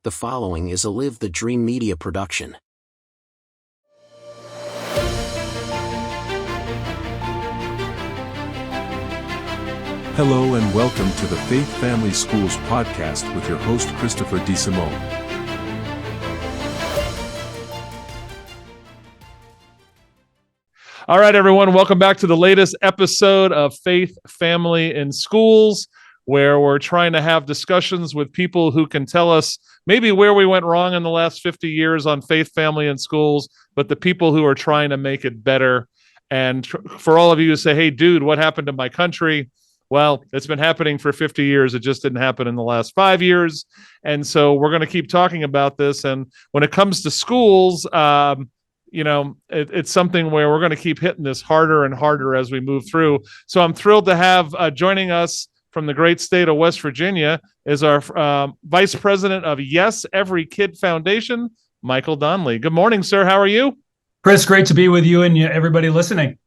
The following is a Live the Dream Media production. Hello and welcome to the Faith Family Schools podcast with your host Christopher DeSimone. All right, everyone, welcome back to the latest episode of Faith Family in Schools, where we're trying to have discussions with people who can tell us maybe where we went wrong in the last 50 years on faith, family, and schools, but the people who are trying to make it better. And for all of you who say, hey, dude, what happened to my country? Well, it's been happening for 50 years. It just didn't happen in the last 5 years. And so we're going to keep talking about this. And when it comes to schools, it's something where we're going to keep hitting this harder and harder as we move through. So I'm thrilled to have joining us from the great state of West Virginia is our Vice President of Yes Every Kid Foundation, Michael Donnelly. Good morning, sir. How are you? Chris, great to be with you and everybody listening.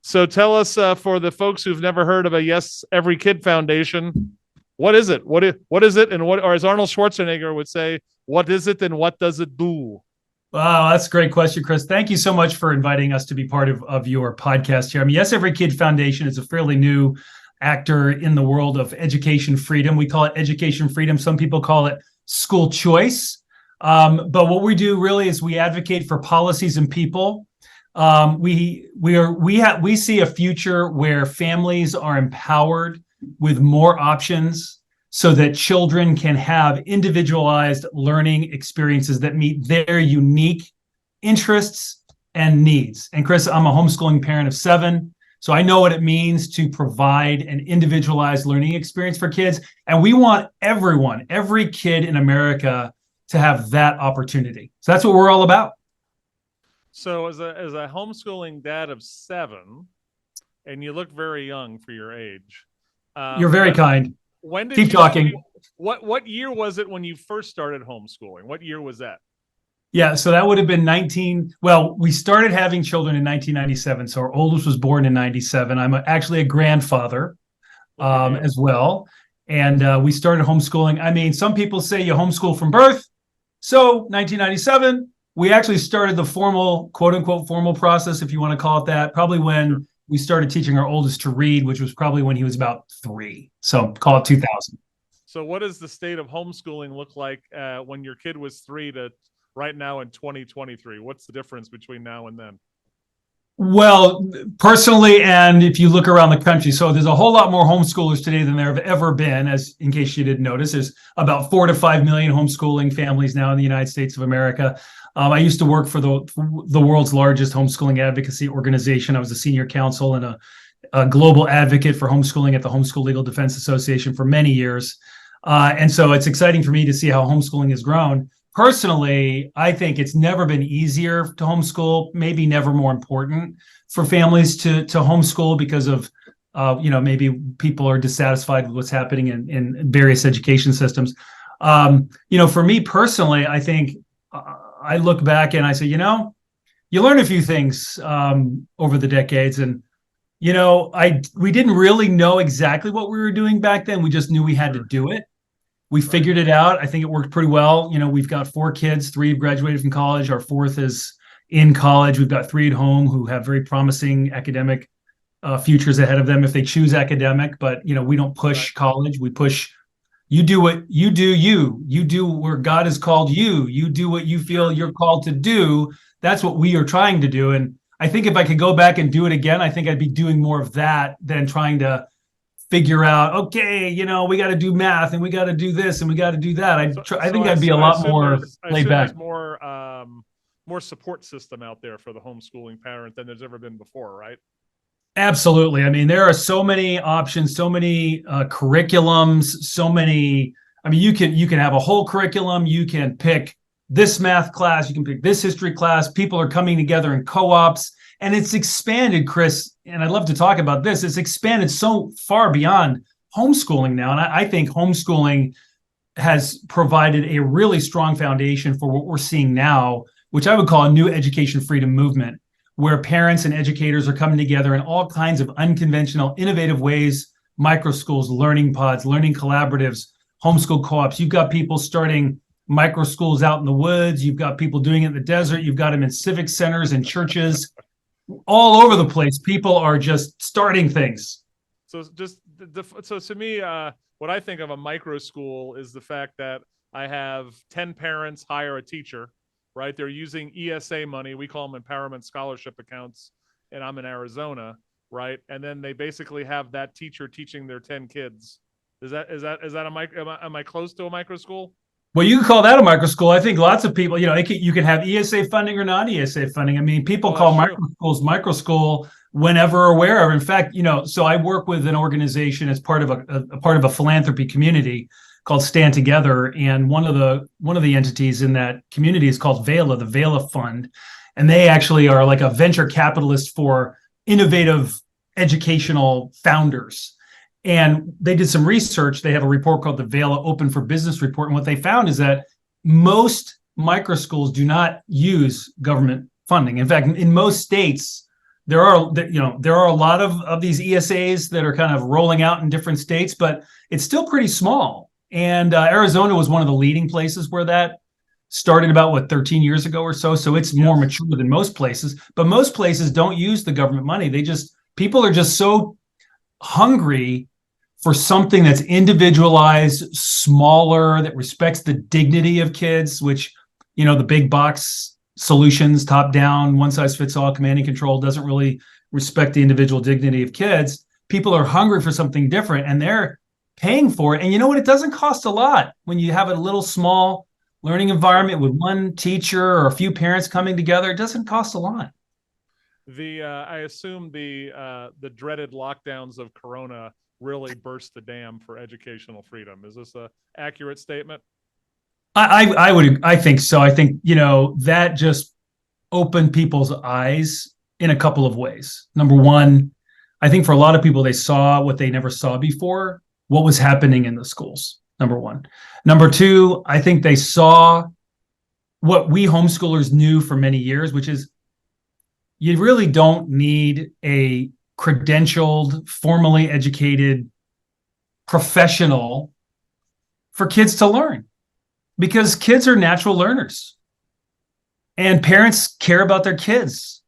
So tell us, for the folks who've never heard of a Yes Every Kid Foundation, what is it? What is it? And or as Arnold Schwarzenegger would say, what is it and what does it do? Wow, that's a great question, Chris. Thank you so much for inviting us to be part of your podcast here. Yes Every Kid Foundation is a fairly new actor in the world of education freedom. We call it education freedom. Some people call it school choice. But what we do really is we advocate for policies and people. We see a future where families are empowered with more options so that children can have individualized learning experiences that meet their unique interests and needs. And Chris, I'm a homeschooling parent of 7. So I know what it means to provide an individualized learning experience for kids. And we want every kid in America to have that opportunity. So that's what we're all about. So as a homeschooling dad of 7, and you look very young for your age. You're very kind. When did Keep talking. What year was it when you first started homeschooling? What year was that? Yeah, so that would have been we started having children in 1997. So our oldest was born in 97. I'm actually a grandfather as well. And we started homeschooling. I mean, some people say you homeschool from birth. So 1997, we actually started the formal, quote unquote, formal process, if you want to call it that, probably when we started teaching our oldest to read, which was probably when he was about 3. So call it 2000. So what does the state of homeschooling look like when your kid was 3 to right now in 2023? What's the difference between now and then? Well, personally, and if you look around the country, so there's a whole lot more homeschoolers today than there have ever been, as in case you didn't notice. There's about 4 to 5 million homeschooling families now in the United States of America. I used to work for the world's largest homeschooling advocacy organization. I was a senior counsel and a global advocate for homeschooling at the Homeschool Legal Defense Association for many years. And so it's exciting for me to see how homeschooling has grown. Personally, I think it's never been easier to homeschool, maybe never more important for families to homeschool because of, maybe people are dissatisfied with what's happening in various education systems. For me personally, I think I look back and I say, you learn a few things over the decades. And, we didn't really know exactly what we were doing back then. We just knew we had to do it. We figured it out. I think it worked pretty well. We've got 4 kids, 3 have graduated from college. Our 4th is in college. We've got 3 at home who have very promising academic futures ahead of them if they choose academic. But, we don't push college. We push, you do what you do, you do where God has called you. You do what you feel you're called to do. That's what we are trying to do. And I think if I could go back and do it again, I think I'd be doing more of that than trying to figure out, okay, we got to do math and we got to do this and we got to do that. I think I'd be a lot more laid back. There's more support system out there for the homeschooling parent than there's ever been before, right? Absolutely. I mean, there are so many options, so many curriculums, you can have a whole curriculum. You can pick this math class. You can pick this history class. People are coming together in co-ops. And it's expanded, Chris, and I'd love to talk about this. It's expanded so far beyond homeschooling now. And I think homeschooling has provided a really strong foundation for what we're seeing now, which I would call a new education freedom movement, where parents and educators are coming together in all kinds of unconventional, innovative ways, micro schools, learning pods, learning collaboratives, homeschool co-ops. You've got people starting micro schools out in the woods. You've got people doing it in the desert. You've got them in civic centers and churches all over the place. People are just starting things. So so to me, what I think of a micro school is the fact that I have 10 parents hire a teacher, right? They're using ESA money. We call them empowerment scholarship accounts, and I'm in Arizona, right? And then they basically have that teacher teaching their 10 kids. Is that a micro? Am I close to a micro school? Well, you can call that a micro school. I think lots of people, you can have ESA funding or non-ESA funding. I mean, people call micro school whenever or wherever. In fact, so I work with an organization as part of a philanthropy community called Stand Together, and one of the entities in that community is called VELA, the VELA Fund, and they actually are like a venture capitalist for innovative educational founders. And they did some research. They have a report called the VELA Open for Business Report. And what they found is that most micro schools do not use government funding. In fact, in most states, there are a lot of these ESAs that are kind of rolling out in different states, but it's still pretty small. And Arizona was one of the leading places where that started about 13 years ago or so. So it's more mature than most places, but most places don't use the government money. People are just so hungry for something that's individualized, smaller, that respects the dignity of kids, which, the big box solutions, top down, one size fits all, command and control doesn't really respect the individual dignity of kids. People are hungry for something different, and they're paying for it. And you know what? It doesn't cost a lot when you have a little small learning environment with one teacher or a few parents coming together. It doesn't cost a lot. I assume the dreaded lockdowns of Corona really burst the dam for educational freedom. Is this an accurate statement? I think so. I think, that just opened people's eyes in a couple of ways. Number one, I think for a lot of people, they saw what they never saw before, what was happening in the schools, number one. Number two, I think they saw what we homeschoolers knew for many years, which is you really don't need a credentialed, formally educated professional for kids to learn, because kids are natural learners, and parents care about their kids,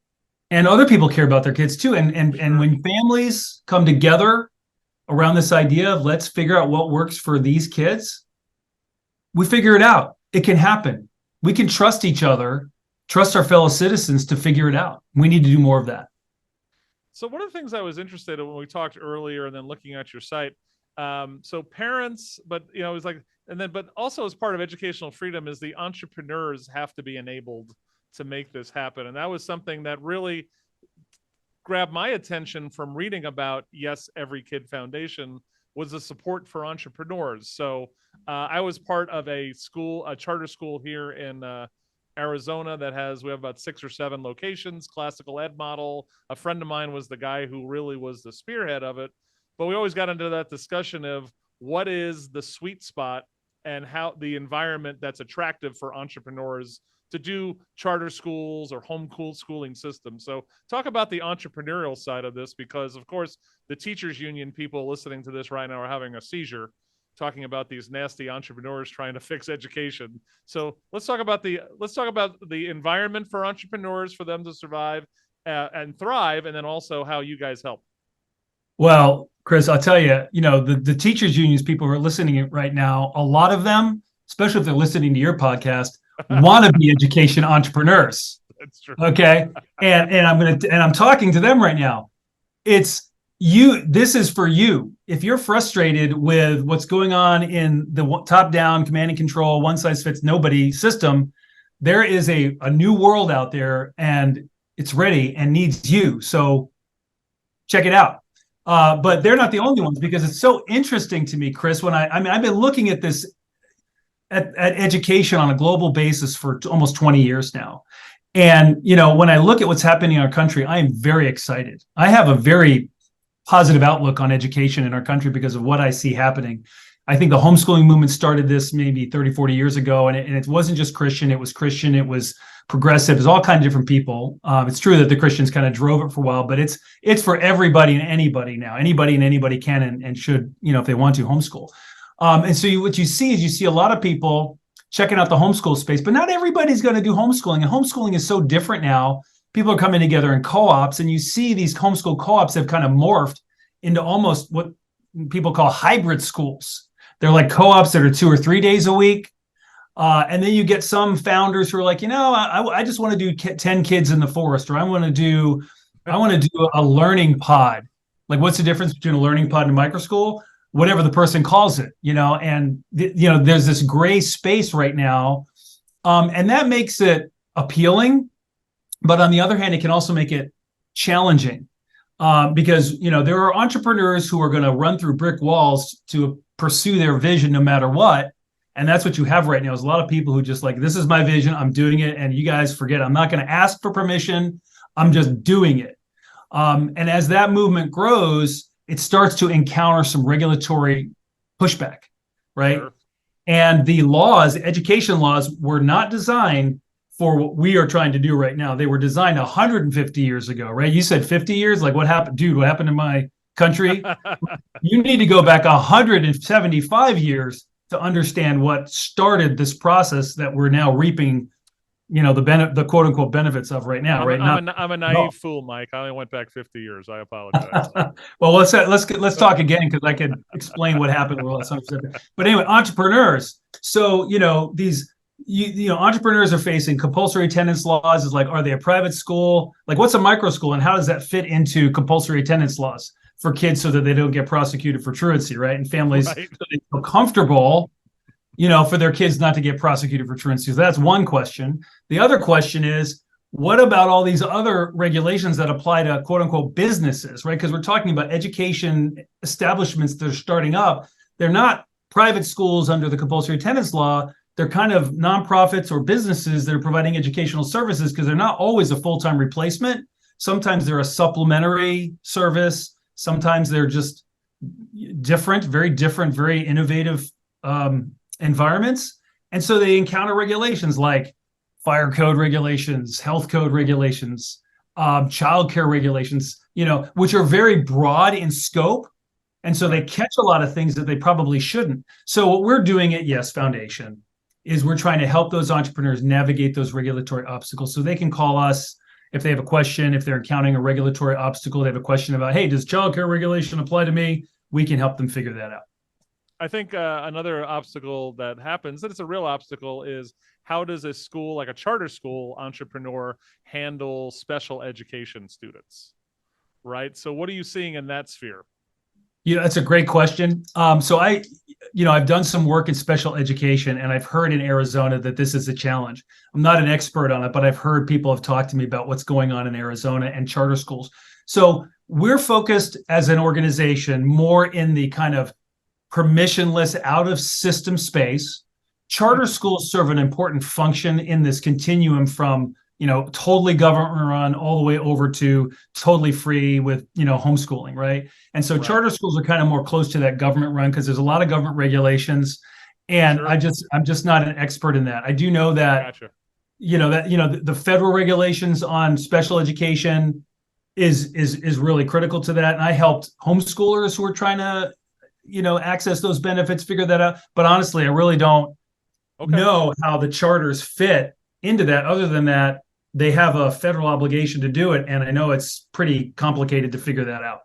and other people care about their kids too. And when families come together around this idea of let's figure out what works for these kids, we figure it out. It can happen. We can trust each other, trust our fellow citizens to figure it out. We need to do more of that. So one of the things I was interested in when we talked earlier and then looking at your site, so parents, but it was like, but also as part of educational freedom is the entrepreneurs have to be enabled to make this happen. And that was something that really grabbed my attention from reading about Yes Every Kid Foundation, was the support for entrepreneurs. So I was part of a charter school here in Arizona we have about 6 or 7 locations, classical ed model. A friend of mine was the guy who really was the spearhead of it. But we always got into that discussion of what is the sweet spot and how the environment that's attractive for entrepreneurs to do charter schools or schooling systems. So talk about the entrepreneurial side of this, because of course the teachers union people listening to this right now are having a seizure talking about these nasty entrepreneurs trying to fix education. So let's talk about the environment for entrepreneurs, for them to survive and thrive, and then also how you guys help. Well, Chris, I'll tell you, the teachers unions, people who are listening right now, a lot of them, especially if they're listening to your podcast, want to be education entrepreneurs. That's true. Okay. And I'm talking to them right now. This is for you. If you're frustrated with what's going on in the top-down command and control, one-size-fits-nobody system, there is a new world out there, and it's ready and needs you. So check it out. But they're not the only ones, because it's so interesting to me, Chris, when I've been looking at this at education on a global basis for almost 20 years now. And, when I look at what's happening in our country, I am very excited. I have a very positive outlook on education in our country because of what I see happening. I think the homeschooling movement started this maybe 30, 40 years ago, and it wasn't just Christian, it was progressive, it was all kinds of different people. It's true that the Christians kind of drove it for a while, but it's for everybody and anybody now. Anybody and anybody can and should, if they want to, homeschool. And so what you see is a lot of people checking out the homeschool space. But not everybody's going to do homeschooling. And homeschooling is so different now. People are coming together in co-ops, and you see these homeschool co-ops have kind of morphed into almost what people call hybrid schools. They're like co-ops that are 2 or 3 days a week. And then you get some founders who are like, I just want to do 10 kids in the forest, or I want to do a learning pod. Like, what's the difference between a learning pod and a micro school? Whatever the person calls it, and there's this gray space right now. And that makes it appealing. But on the other hand, it can also make it challenging because, there are entrepreneurs who are going to run through brick walls to pursue their vision no matter what. And that's what you have right now is a lot of people who just like, this is my vision, I'm doing it. And you guys forget, I'm not going to ask for permission. I'm just doing it. And as that movement grows, it starts to encounter some regulatory pushback, right? Sure. And the education laws were not designed for what we are trying to do right now. They were designed 150 years ago, right? You said 50 years? Like, what happened? Dude, what happened in my country? You need to go back 175 years to understand what started this process that we're now reaping, the quote unquote benefits of right now. I'm a naive fool, Mike. I only went back 50 years. I apologize. Well, let's talk again, because I can explain what happened. But anyway, entrepreneurs. So, these, entrepreneurs are facing compulsory attendance laws. Is like, are they a private school? Like, what's a micro school, and how does that fit into compulsory attendance laws for kids so that they don't get prosecuted for truancy, right? And families so they feel comfortable, for their kids not to get prosecuted for truancy. So that's one question. The other question is, what about all these other regulations that apply to quote unquote businesses, right? Because we're talking about education establishments that are starting up. They're not private schools under the compulsory attendance law. They're kind of nonprofits or businesses that are providing educational services, because they're not always a full-time replacement. Sometimes they're a supplementary service. Sometimes they're just different, very innovative environments. And so they encounter regulations like fire code regulations, health code regulations, childcare regulations, which are very broad in scope. And so they catch a lot of things that they probably shouldn't. So what we're doing at Yes Foundation is we're trying to help those entrepreneurs navigate those regulatory obstacles, so they can call us if they have a question, if they're encountering a regulatory obstacle, they have a question about, hey, does childcare regulation apply to me? We can help them figure that out. I think another obstacle that happens, and it's a real obstacle, is how does a school, like a charter school entrepreneur, handle special education students, right? So what are you seeing in that sphere? Yeah, that's a great question. So I've done some work in special education, and I've heard in Arizona that this is a challenge. I'm not an expert on it, but I've heard people have talked to me about what's going on in Arizona and charter schools. So we're focused as an organization more in the kind of permissionless, out of system space. Charter schools serve an important function in this continuum from, totally government run all the way over to totally free with, homeschooling, right? And so charter schools are kind of more close to that government run because there's a lot of government regulations. And sure. I'm just not an expert in that. I do know that, gotcha. The federal regulations on special education is really critical to that. And I helped homeschoolers who are trying to, access those benefits, figure that out. But honestly, I really don't know how the charters fit into that, other than that they have a federal obligation to do it. And I know it's pretty complicated to figure that out.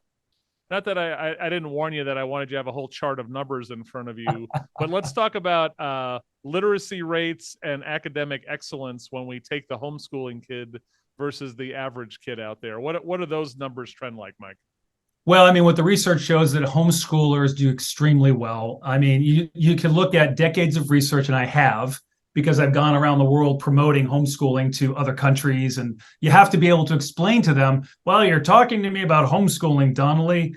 Not that I didn't warn you that I wanted you to have a whole chart of numbers in front of you, but let's talk about literacy rates and academic excellence when we take the homeschooling kid versus the average kid out there. What do those numbers trend like, Mike? Well, I mean, what the research shows that homeschoolers do extremely well. I mean, you can look at decades of research, and I have, because I've gone around the world promoting homeschooling to other countries, and you have to be able to explain to them, well, you're talking to me about homeschooling, Donnelly,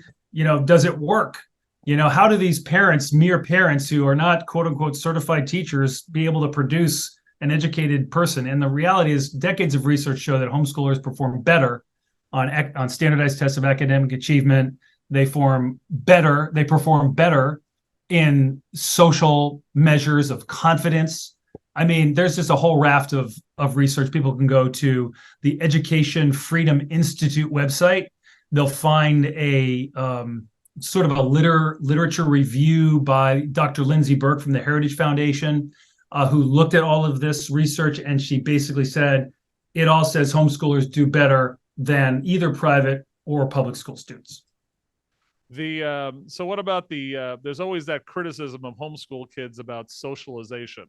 does it work? How do these parents, mere parents who are not quote unquote certified teachers, be able to produce an educated person? And the reality is decades of research show that homeschoolers perform better on standardized tests of academic achievement. They perform better in social measures of confidence. I mean, there's just a whole raft of research. People can go to the Education Freedom Institute website. They'll find a sort of a literature review by Dr. Lindsay Burke from the Heritage Foundation. who looked at all of this research, and she basically said it all says homeschoolers do better than either private or public school students. So what about there's always that criticism of homeschool kids about socialization,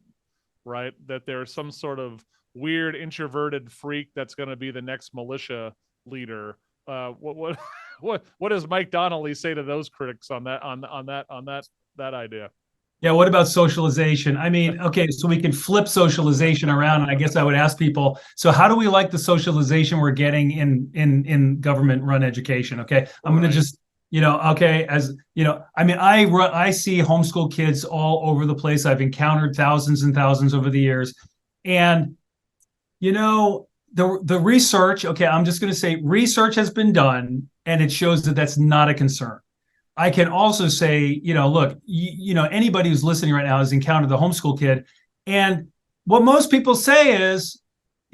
right? That there's some sort of weird introverted freak that's going to be the next militia leader. What what does Mike Donnelly say to those critics on that idea? Yeah, what about socialization? I mean, okay, so we can flip socialization around, and I guess I would ask people, so how do we like the socialization we're getting in government run education? Okay, I'm going to just, okay, as I mean, I see homeschool kids all over the place. I've encountered thousands and thousands over the years, and the research, okay, I'm just going to say research has been done, and it shows that that's not a concern. I can also say, look, anybody who's listening right now has encountered the homeschool kid. And what most people say is,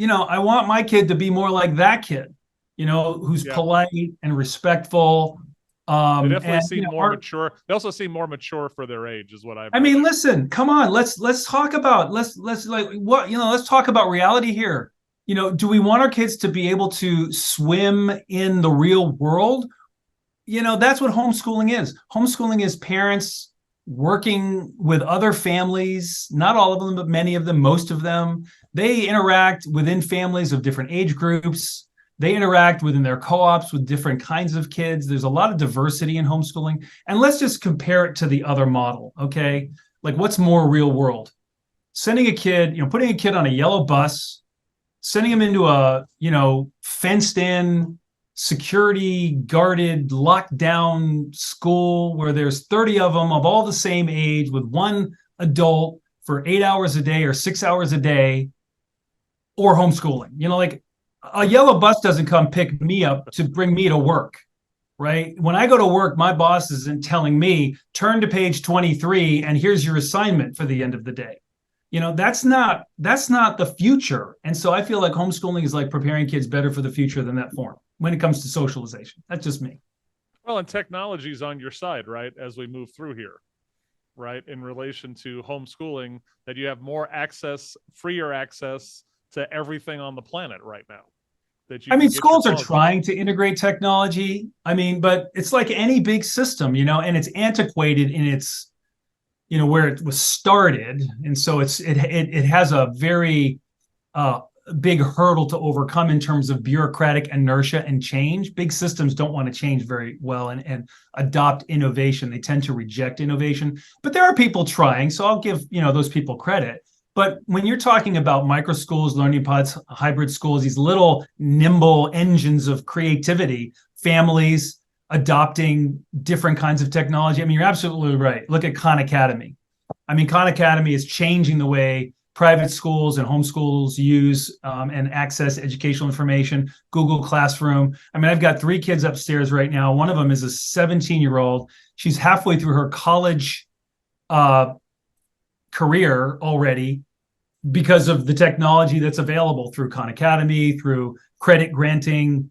I want my kid to be more like that kid, who's polite and respectful. They definitely seem more mature. They also seem more mature for their age, is what I mean, listen, come on, let's talk about let's talk about reality here. Do we want our kids to be able to swim in the real world? That's what homeschooling is. Homeschooling is parents working with other families, not all of them, but many of them, most of them. They interact within families of different age groups. They interact within their co-ops with different kinds of kids. There's a lot of diversity in homeschooling. And let's just compare it to the other model, okay? Like, what's more real world? Sending a kid, putting a kid on a yellow bus, sending him into a, fenced in, security guarded, locked down school where there's 30 of them of all the same age with one adult for 8 hours a day or 6 hours a day, or homeschooling. Like, a yellow bus doesn't come pick me up to bring me to work, right? When I go to work, my boss isn't telling me, turn to page 23 and here's your assignment for the end of the day. That's not the future. And so I feel like homeschooling is like preparing kids better for the future than that form when it comes to socialization. That's just me. Well, and technology is on your side, right? As we move through here, right? In relation to homeschooling, that you have more access, freer access to everything on the planet right now. Schools are trying to integrate technology. But it's like any big system, and it's antiquated in its, where it was started. And so it has a very big hurdle to overcome in terms of bureaucratic inertia and change. Big systems don't want to change very well and adopt innovation. They tend to reject innovation. But there are people trying, so I'll give those people credit. But when you're talking about micro schools, learning pods, hybrid schools, these little nimble engines of creativity, families adopting different kinds of technology. You're absolutely right. Look at Khan Academy. Khan Academy is changing the way private schools and homeschools use and access educational information. Google Classroom. I've got 3 kids upstairs right now. One of them is a 17-year-old. She's halfway through her college career already because of the technology that's available through Khan Academy, through credit granting,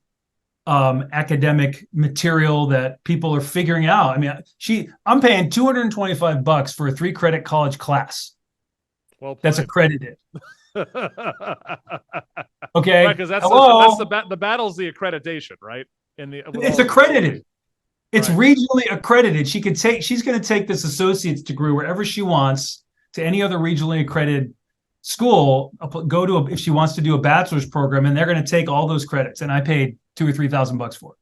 academic material that people are figuring out. I'm paying $225 for a 3-credit college class. Well, that's accredited. Okay, right, because that's the battle's the accreditation, right? It's accredited. It's regionally accredited. She's going to take this associate's degree wherever she wants to any other regionally accredited school. If she wants to do a bachelor's program, and they're going to take all those credits. And I paid $2,000 or $3,000 for it.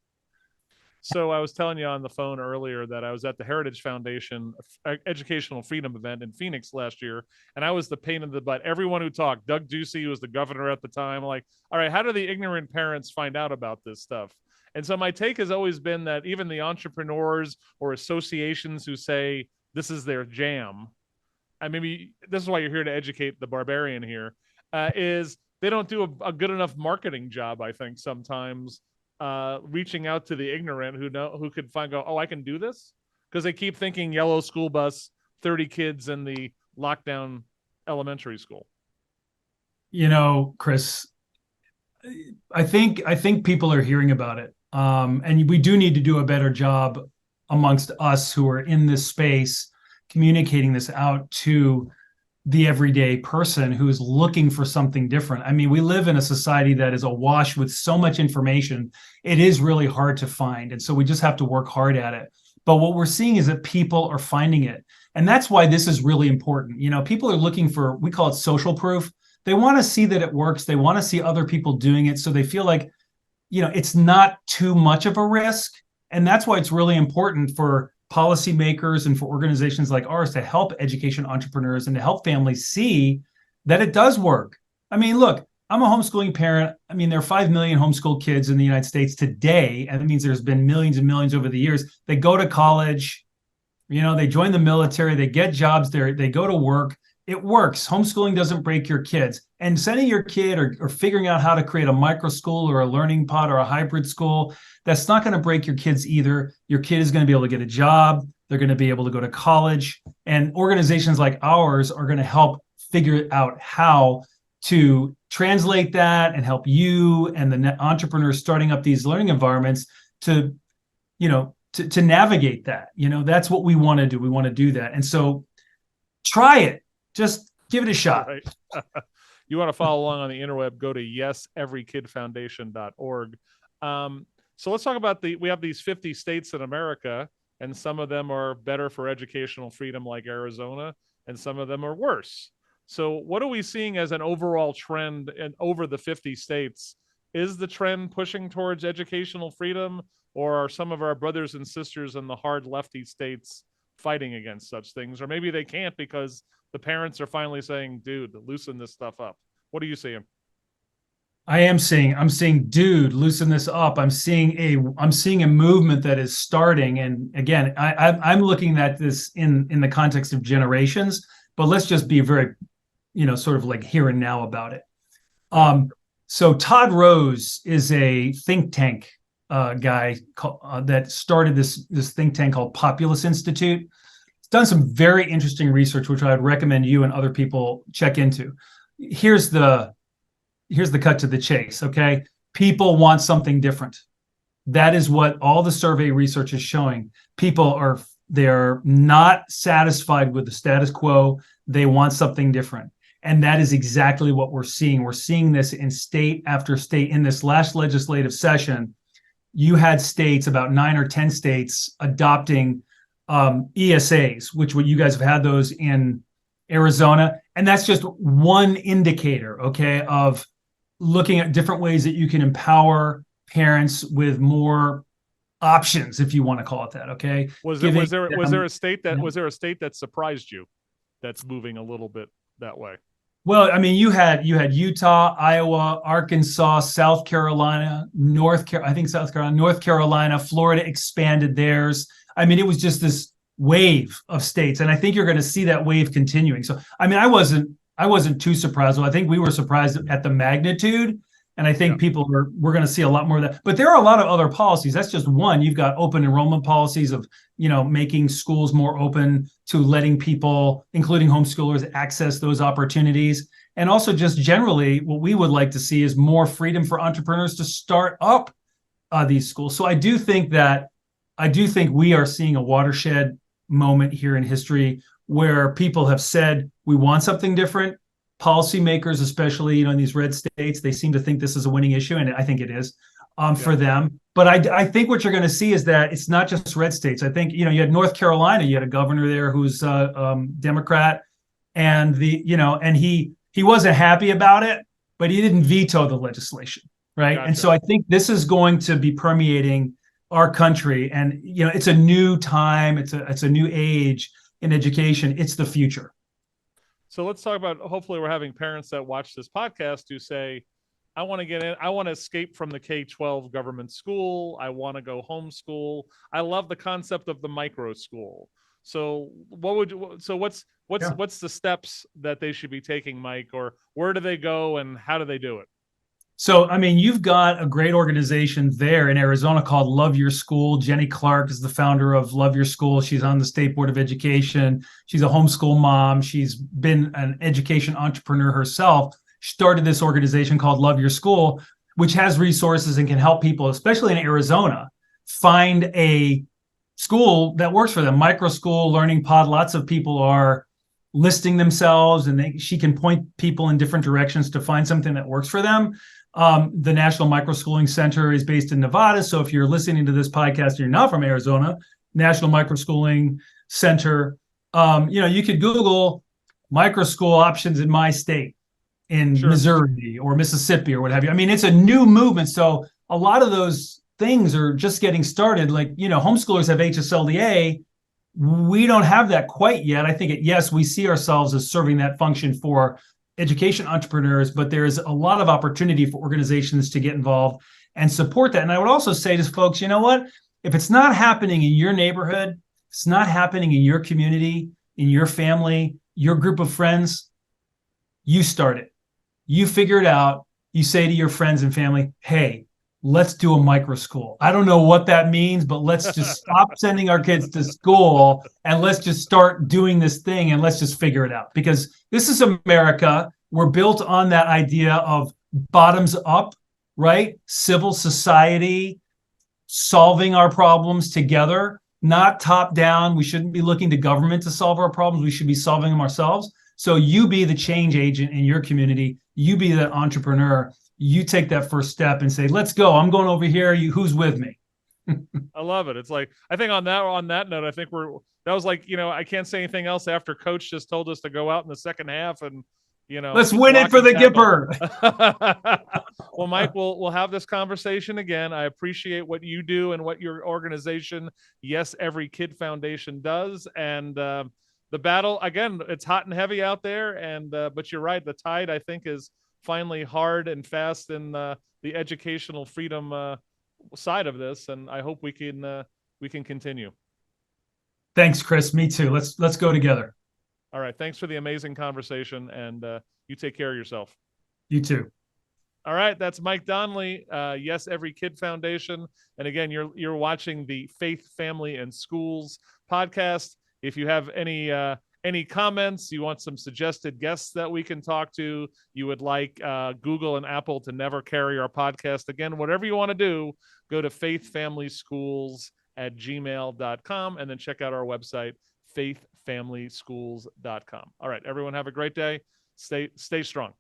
So I was telling you on the phone earlier that I was at the Heritage Foundation Educational Freedom event in Phoenix last year, and I was the pain in the butt. Everyone who talked, Doug Ducey, who was the governor at the time, like, all right, how do the ignorant parents find out about this stuff? And so my take has always been that even the entrepreneurs or associations who say this is their jam, maybe this is why you're here to educate the barbarian here, is they don't do a good enough marketing job, I think, sometimes. Reaching out to the ignorant who could oh, I can do this, because they keep thinking yellow school bus, 30 kids in the lockdown elementary school. Chris, I think people are hearing about it, and we do need to do a better job amongst us who are in this space, communicating this out to the everyday person who's looking for something different. I mean, we live in a society that is awash with so much information. It is really hard to find. And so we just have to work hard at it. But what we're seeing is that people are finding it. And that's why this is really important. You know, people are looking for, we call it social proof. They want to see that it works. They want to see other people doing it. So they feel like, you know, it's not too much of a risk. And that's why it's really important for policymakers and for organizations like ours to help education entrepreneurs and to help families see that it does work. I mean, look, I'm a homeschooling parent. I mean, there are 5 million homeschooled kids in the United States today. And it means there's been millions and millions over the years. They go to college, you know, they join the military, they get jobs there, they go to work. It works. Homeschooling doesn't break your kids. And sending your kid or figuring out how to create a micro school or a learning pod or a hybrid school, that's not going to break your kids either. Your kid is going to be able to get a job. They're going to be able to go to college. And organizations like ours are going to help figure out how to translate that and help you and the entrepreneurs starting up these learning environments to, you know, to navigate that. You know, that's what we want to do. We want to do that. And so try it. Just give it a shot. Right. You want to follow along on the interweb, go to yeseverykidfoundation.org. So let's talk about we have these 50 states in America, and some of them are better for educational freedom like Arizona, and some of them are worse. So what are we seeing as an overall trend over the 50 states? Is the trend pushing towards educational freedom, or are some of our brothers and sisters in the hard lefty states fighting against such things? Or maybe they can't because the parents are finally saying, dude, loosen this stuff up. What are you seeing? I'm seeing, dude, loosen this up. I'm seeing a movement that is starting. And again, I'm looking at this in the context of generations, but let's just be very, you know, sort of like here and now about it. So Todd Rose is a think tank guy that started this think tank called Populus Institute. It's done some very interesting research, which I would recommend you and other people check into. Here's the cut to the chase. Okay, people want something different. That is what all the survey research is showing. They're not satisfied with the status quo. They want something different. And that is exactly what we're seeing. We're seeing this in state after state. In this last legislative session, you had states, about 9 or 10 states, adopting ESAs, which you guys have had those in Arizona. And that's just one indicator, okay, of looking at different ways that you can empower parents with more options, if you want to call it that, okay? Was there a state that surprised you that's moving a little bit that way? Well, I mean, you had Utah, Iowa, Arkansas, South Carolina, North Carolina, Florida expanded theirs. I mean, it was just this wave of states, and I think you're going to see that wave continuing. So, I mean, I wasn't too surprised. Well, I think we were surprised at the magnitude, and I think we're going to see a lot more of that. But there are a lot of other policies. That's just one. You've got open enrollment policies of, you know, making schools more open to letting people, including homeschoolers, access those opportunities. And also just generally, what we would like to see is more freedom for entrepreneurs to start up these schools. So I do think we are seeing a watershed moment here in history where people have said, we want something different. Policymakers, especially, you know, in these red states, they seem to think this is a winning issue, and I think it is for them. But I think what you're going to see is that it's not just red states. I think, you know, you had North Carolina, you had a governor there who's Democrat, and he wasn't happy about it, but he didn't veto the legislation, right? Gotcha. And so I think this is going to be permeating our country, and you know, it's a new time, it's a new age in education. It's the future. So let's talk about, hopefully we're having parents that watch this podcast who say, I want to get in, I want to escape from the K-12 government school. I want to go homeschool. I love the concept of the micro school. So what's the steps that they should be taking, Mike, or where do they go and how do they do it? So, I mean, you've got a great organization there in Arizona called Love Your School. Jenny Clark is the founder of Love Your School. She's on the State Board of Education. She's a homeschool mom. She's been an education entrepreneur herself. She started this organization called Love Your School, which has resources and can help people, especially in Arizona, find a school that works for them. Micro school, learning pod. Lots of people are listing themselves, and she can point people in different directions to find something that works for them. The National Microschooling Center is based in Nevada. So if you're listening to this podcast and you're not from Arizona, National Microschooling Center, you could Google microschool options in my state, in Missouri or Mississippi or what have you. I mean, it's a new movement. So a lot of those things are just getting started. Like, homeschoolers have HSLDA. We don't have that quite yet. I think yes, we see ourselves as serving that function for education entrepreneurs, but there's a lot of opportunity for organizations to get involved and support that. And I would also say to folks, you know what? If it's not happening in your neighborhood, it's not happening in your community, in your family, your group of friends, you start it. You figure it out. You say to your friends and family, hey, let's do a micro school. I don't know what that means, but let's just stop sending our kids to school and let's just start doing this thing and let's just figure it out. Because this is America. We're built on that idea of bottoms up, right? Civil society, solving our problems together, not top down. We shouldn't be looking to government to solve our problems. We should be solving them ourselves. So you be the change agent in your community. You be that entrepreneur. You take that first step and say, let's go. I'm going over here. Who's with me? I love it. It's like, I think on that note, I think that was like, I can't say anything else after Coach just told us to go out in the second half and, let's win it for the Gipper. Well, Mike, we'll have this conversation again. I appreciate what you do and what your organization, Yes Every Kid Foundation, does. And the battle, again, it's hot and heavy out there. And but you're right. The tide, I think, is finally hard and fast in the educational freedom side of this, and I hope we can continue. Thanks, Chris. Me too. Let's go together. All right. Thanks for the amazing conversation, and you take care of yourself. You too. All right. That's Mike Donnelly, Yes Every Kid Foundation, and again, you're watching the Faith, Family, and Schools podcast. If you have any comments, you want some suggested guests that we can talk to, you would like Google and Apple to never carry our podcast again, whatever you want to do, go to faithfamilyschools@gmail.com and then check out our website, faithfamilyschools.com. All right, everyone have a great day. Stay strong.